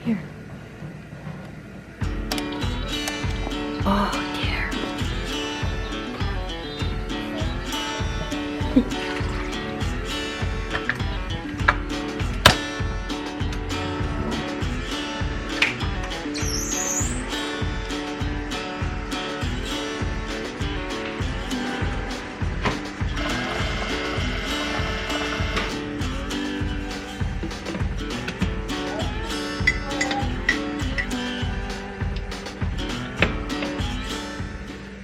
Here. Oh, dear.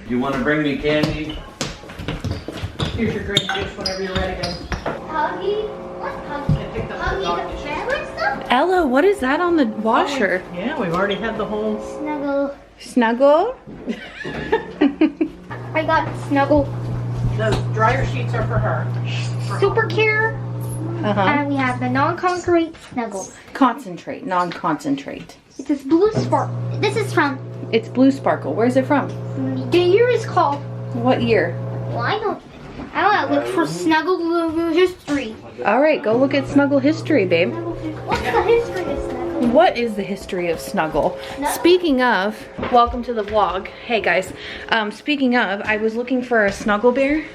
You want to bring me candy? Here's your green juice whenever you're ready, guys. Huggy? What's Huggy? I picked up the dog Huggy the dishes. fabric stuff? Ella, what is that on the washer? Yeah, we've already had the whole... Snuggle. Snuggle? I got Snuggle The dryer sheets are for her. Super Care. Uh-huh. And we have the non-concrete Snuggle. Concentrate, non-concentrate. It says Blue Spark. This is from, It's Blue Sparkle. Where's it from? the year is called, What year? well, I don't know, look for Snuggle history. All right, go look at Snuggle history, babe. What's the history of Snuggle? What is the history of Snuggle? Speaking of, welcome to the vlog. Hey guys, speaking of, I was looking for a Snuggle bear.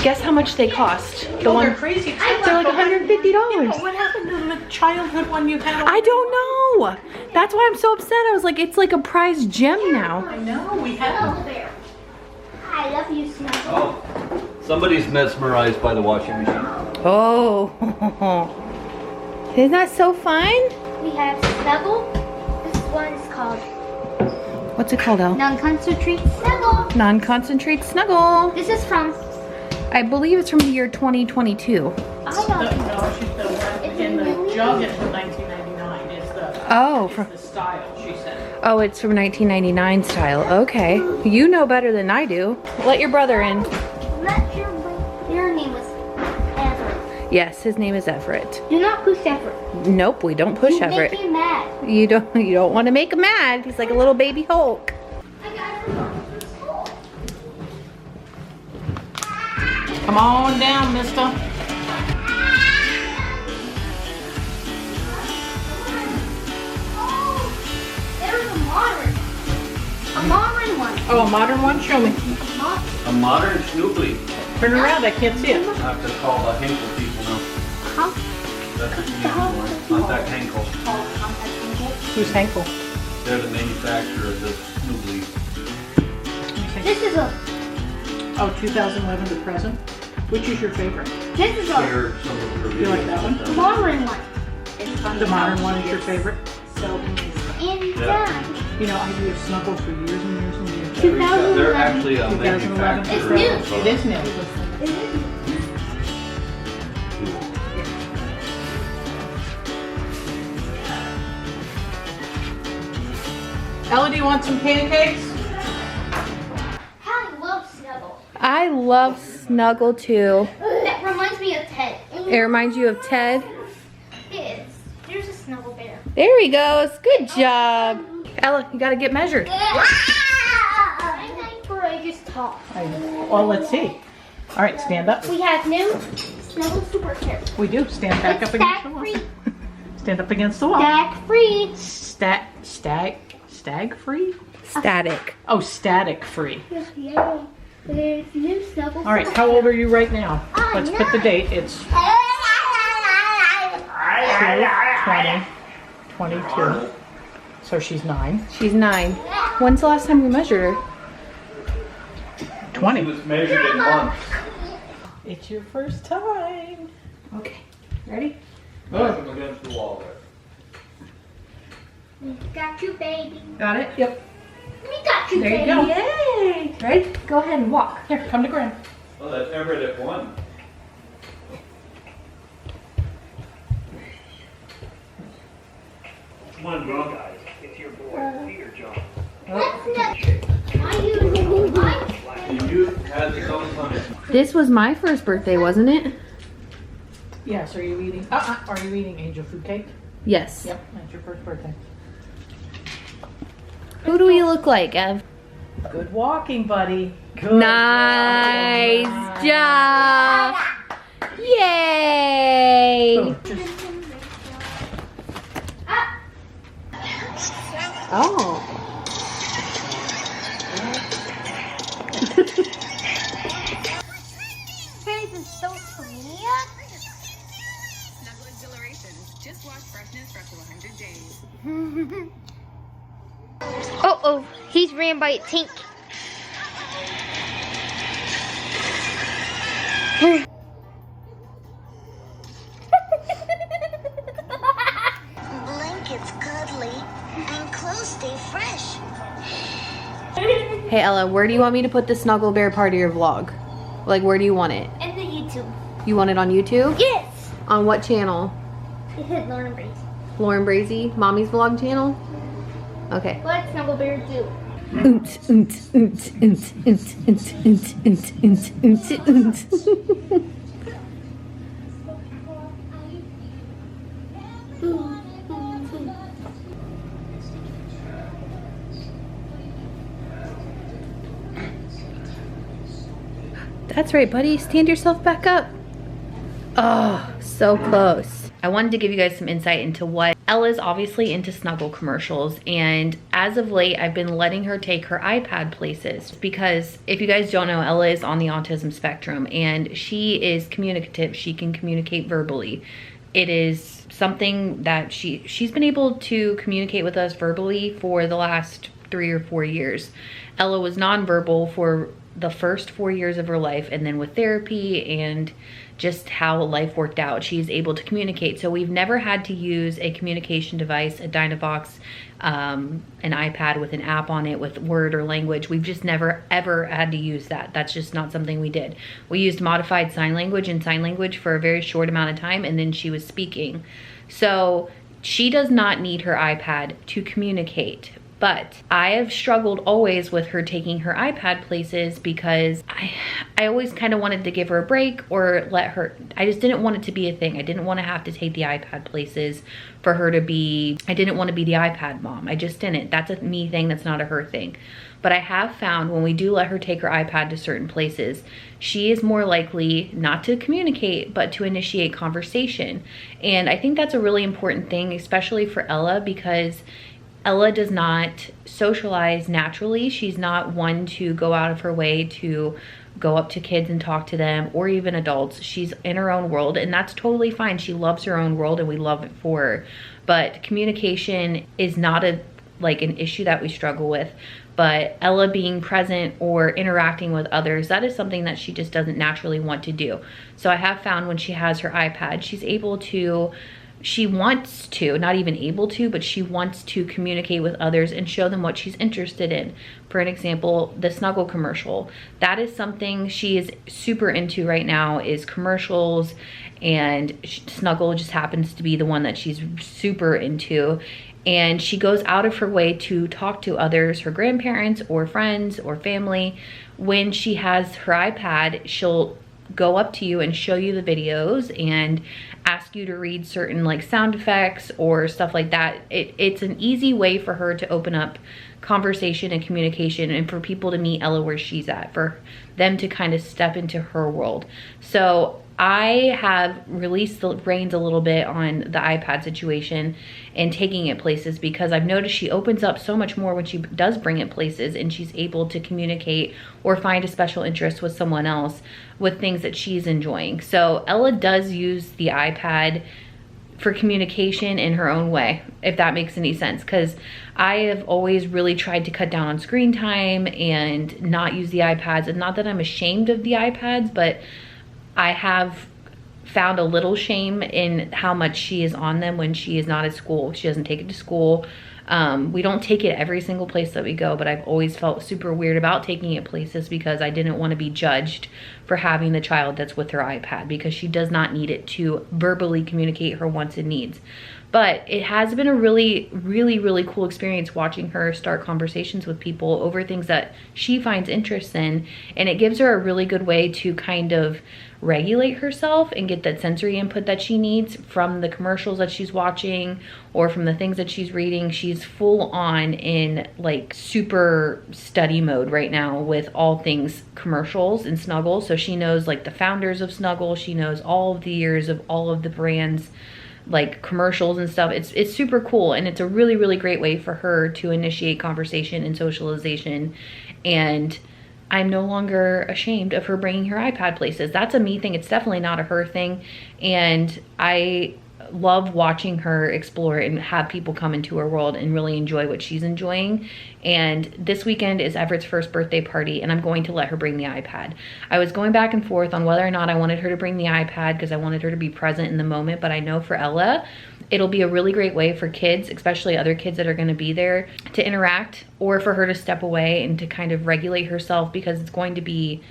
Guess how much they cost? They're crazy. They're like $150. Yeah, but what happened to the childhood one you had? I don't know. That's why I'm so upset. I was like, it's like a prized gem now. I know, we had Snuggle Bear. I love you, Snuggle. Oh, somebody's mesmerized by the washing machine. Oh, isn't that so fun? We have Snuggle. This one is called What's it called, Elle? Non-Concentrate Snuggle. Non-concentrate Snuggle. This is from, I believe it's from the year 2022. I No, don't know. she's the one in the jug is from 1999. It's the Oh, it's from, the style she said. oh, it's from 1999 style. Okay, you know better than I do. Let your brother in. Let your name was Everett. Yes, his name is Everett. Do not push Everett. Nope, we don't push You Everett. make him mad. You don't want to make him mad. He's like a little baby Hulk. I got her from school. Come on down, mister. Oh, there's a modern one. Oh, a modern one? Show me. A modern Snoopy. Turn around, I can't see it. I have to call the Henkel people now. Huh? That's the easy one. Contact Henkel. Who's Henkel? They're the manufacturer of the Snoopy. This is a, Oh, 2011 to present. Which is your favorite? this is a They're some of the You like that one? modern one. The modern one is your favorite? And Yeah. You know, I do Snuggle for years and years and years. 2011. They're actually a 2011. manufacturer. It's of, It is new. Ella, do you want some pancakes? I love Snuggle. I love Snuggle too. That reminds me of Ted. It reminds you of Ted. Yes. Here's a Snuggle Bear. There he goes. Good job. Ella, you gotta get measured. I just talk. Well, let's see. All right, stand up. We have new Snuggle Super Care. We do. Stand back up against the wall. Free. Stand up against the wall. Stack free. Stag free? Static. Oh, static free. Yeah. There's new Snuggle. All right, how old are you right now? I'm Let's put the date. It's 20, 22. So she's 9. She's 9. When's the last time you measured her? 20. It was measured in months. It's your first time. Okay. Ready? Back up against the wall there. Got you, baby. Got it? Yep. We got you, There you baby. go. Yay! Ready? Go ahead and walk. Here, come to Gran. Oh, that's Everett at 1. Come on, you guys. It's your boy, Peter John. That's not. Why you? You had the own punishment. This was my first birthday, wasn't it? Yes, are you eating? Are you eating angel food cake? Yes. Yep, that's your first birthday. Who do we look like, Ev? Good walking, buddy. Good Nice walking. job. Yay! Boom. Just Oh. This is so funny. Snuggle exhilarations. Just watch freshness for up to 100 days. Oh, he's ran by a tank. Blankets cuddly and clothes stay fresh. Hey Ella, where do you want me to put the Snuggle Bear part of your vlog? Like, where do you want it? And the YouTube. You want it on YouTube? Yes. On what channel? It hit Lauren Brazee. Lauren Brazee, Mommy's Vlog channel? Okay. What Snuggle Bear do? That's right, buddy. Stand yourself back up. Oh, so close. I wanted to give you guys some insight into what Ella's obviously into snuggle commercials, and as of late I've been letting her take her iPad places because if you guys don't know, Ella is on the autism spectrum and she is communicative. She can communicate verbally. It is something that she's been able to communicate with us verbally for the last 3 or 4 years. Ella was nonverbal for the first 4 years of her life, and then with therapy and just how life worked out, she's able to communicate. So we've never had to use a communication device, a Dynavox, an iPad with an app on it with word or language. We've just never ever had to use that. That's just not something we did. We used modified sign language and sign language for a very short amount of time, and then she was speaking. So she does not need her iPad to communicate. But I have struggled always with her taking her iPad places because I always kind of wanted to give her a break or let her, I just didn't want it to be a thing. I didn't want to have to take the iPad places for her to be, I didn't want to be the iPad mom. I just didn't. That's a me thing, that's not a her thing. But I have found when we do let her take her iPad to certain places, she is more likely not to communicate, but to initiate conversation. And I think that's a really important thing, especially for Ella, because Ella does not socialize naturally. She's not one to go out of her way to go up to kids and talk to them, or even adults. She's in her own world, and that's totally fine. She loves her own world and we love it for her. But communication is not an issue that we struggle with. But Ella being present or interacting with others, that is something that she just doesn't naturally want to do. So I have found when she has her iPad, she's able to, she wants to, not even able to, but she wants to communicate with others and show them what she's interested in. For an example, the Snuggle commercial. That is something she is super into right now, is commercials, and Snuggle just happens to be the one that she's super into. And she goes out of her way to talk to others, her grandparents or friends or family. When she has her iPad, she'll go up to you and show you the videos and ask you to read certain sound effects or stuff like that. It's an easy way for her to open up conversation and communication, and for people to meet Ella where she's at, for them to kind of step into her world. So I have released the reins a little bit on the iPad situation and taking it places, because I've noticed she opens up so much more when she does bring it places, and she's able to communicate or find a special interest with someone else with things that she's enjoying. So Ella does use the iPad for communication in her own way, if that makes any sense, because I have always really tried to cut down on screen time and not use the iPads. And not that I'm ashamed of the iPads, but I have found a little shame in how much she is on them when she is not at school. She doesn't take it to school. We don't take it every single place that we go, but I've always felt super weird about taking it places because I didn't want to be judged for having the child that's with her iPad, because she does not need it to verbally communicate her wants and needs. But it has been a really, really, really cool experience watching her start conversations with people over things that she finds interest in. And it gives her a really good way to kind of regulate herself and get that sensory input that she needs from the commercials that she's watching or from the things that she's reading. She's full on in super study mode right now with all things commercials and Snuggle. So she knows the founders of Snuggle. She knows all of the years of all of the brands. like commercials and stuff. It's super cool, and it's a really, really great way for her to initiate conversation and socialization. And I'm no longer ashamed of her bringing her iPad places. That's a me thing. It's definitely not a her thing. And I love watching her explore and have people come into her world and really enjoy what she's enjoying. And this weekend is Everett's first birthday party, and I'm going to let her bring the iPad. I was going back and forth on whether or not I wanted her to bring the iPad because I wanted her to be present in the moment, but I know for Ella, it'll be a really great way for kids, especially other kids that are going to be there, to interact, or for her to step away and to kind of regulate herself, because it's going to be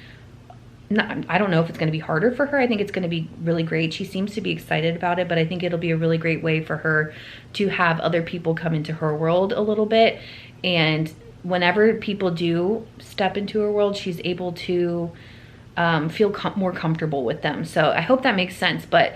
I don't know if it's going to be harder for her. I think it's going to be really great. She seems to be excited about it, but I think it'll be a really great way for her to have other people come into her world a little bit. And whenever people do step into her world, she's able to feel more comfortable with them. So I hope that makes sense. But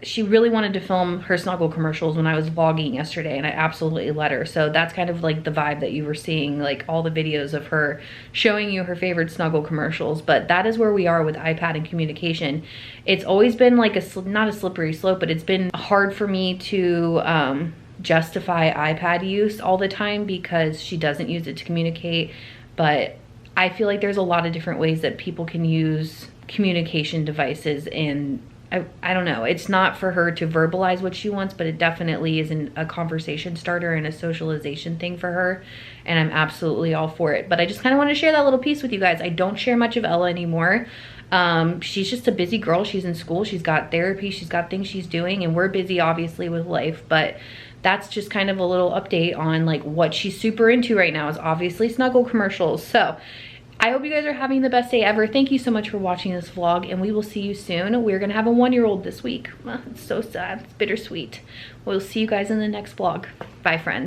she really wanted to film her Snuggle commercials when I was vlogging yesterday, and I absolutely let her. So that's kind of like the vibe that you were seeing, like all the videos of her showing you her favorite Snuggle commercials. But that is where we are with iPad and communication. It's always been like not a slippery slope, but it's been hard for me to justify iPad use all the time because she doesn't use it to communicate. But I feel like there's a lot of different ways that people can use communication devices, and I don't know, it's not for her to verbalize what she wants, but it definitely is a conversation starter and a socialization thing for her, and I'm absolutely all for it. But I just kind of want to share that little piece with you guys. I don't share much of Ella anymore. She's just a busy girl. She's in school, she's got therapy, she's got things she's doing, and we're busy obviously with life. But that's just kind of a little update on like what she's super into right now is obviously Snuggle commercials. So I hope you guys are having the best day ever. Thank you so much for watching this vlog, and we will see you soon. We're gonna have a 1-year-old this week. It's so sad, it's bittersweet. We'll see you guys in the next vlog. Bye, friends.